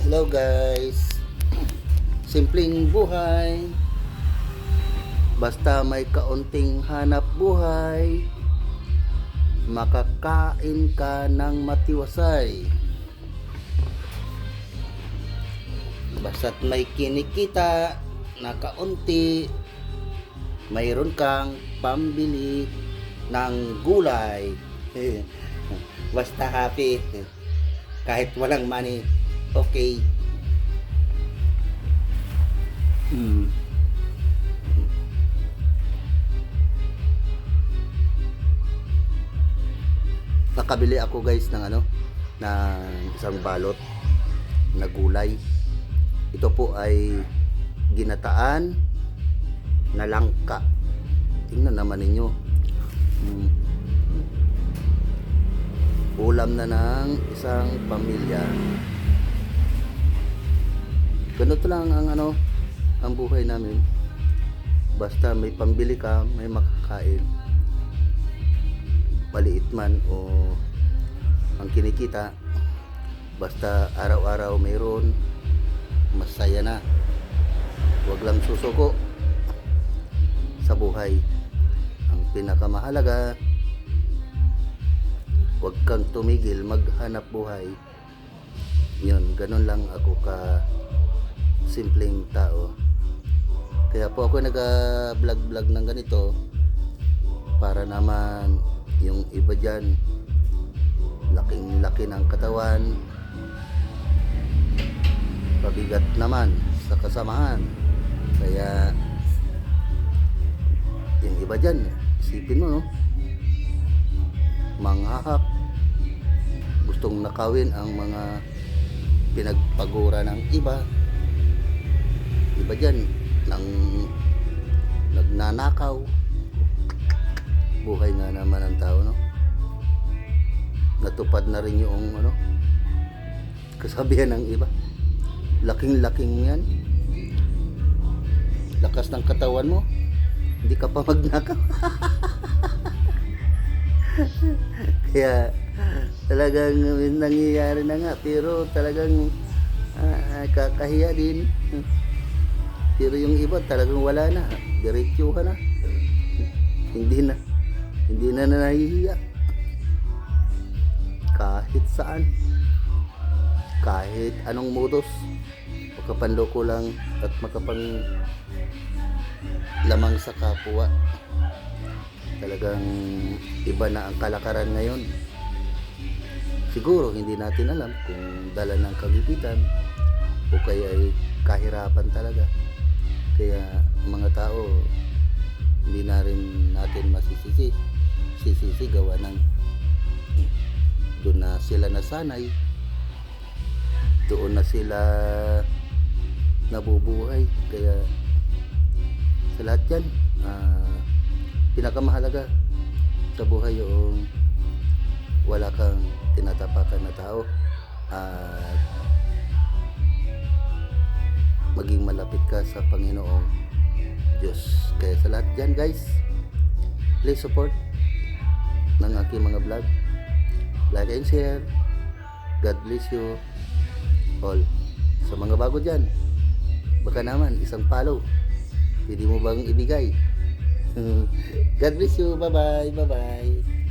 Hello guys, simpleng buhay, basta may kaunting hanap buhay, makakain ka ng matiwasay. Basta't may kinikita na kaunti, mayroon kang pambili ng gulay. Basta happy, kahit walang money, okay. Nakabili ako guys ng ng isang balot na gulay. Ito po ay ginataan na langka. Tingnan naman ninyo. Ulam na ng isang pamilya. Ganito lang ang buhay namin. Basta may pambili ka, may makakain. Maliit man o ang kinikita, basta araw-araw mayroon, masaya na. Huwag lang susuko sa buhay. Ang pinakamahalaga, huwag kang tumigil maghanap buhay. Yun, ganun lang ako ka simpleng tao. Kaya po ako nag-vlog ng ganito para naman yung iba dyan, laking-laki ng katawan, pabigat naman sa kasamahan. Kaya yung iba dyan, isipin mo, no? Manghahak, gustong nakawin ang mga pinagpagura ng iba. Iba dyan nang nagnanakaw. Buhay nga naman ang tao, no? Natupad na rin yung kasabihan ng iba. Laking-laking yan, lakas ng katawan mo, hindi ka pa magnakaw. Kaya talagang nangyayari na nga, pero talagang kakahiya din. Pero yung iba talagang wala na, diretsuhan na, hindi na nahihiya kahit saan, kahit anong modus, makapanloko lang at makapang lamang sa kapwa. Talagang iba na ang kalakaran ngayon. Siguro hindi natin alam kung dala ng kagipitan o kaya ay kahirapan talaga. Kaya mga tao, hindi na rin natin masisisi gawa ng doon na sila nasanay, doon na sila nabubuhay. Kaya sa lahat yan, pinakamahalaga sa buhay yung wala kang tinatapakan na tao at maging malapit ka sa Panginoong Diyos. Kaya sa lahat dyan guys, please support ng aking mga vlog, like and share. God bless you all. Sa mga bago dyan, baka naman isang follow, pwede mo bang ibigay? God bless you. Bye bye.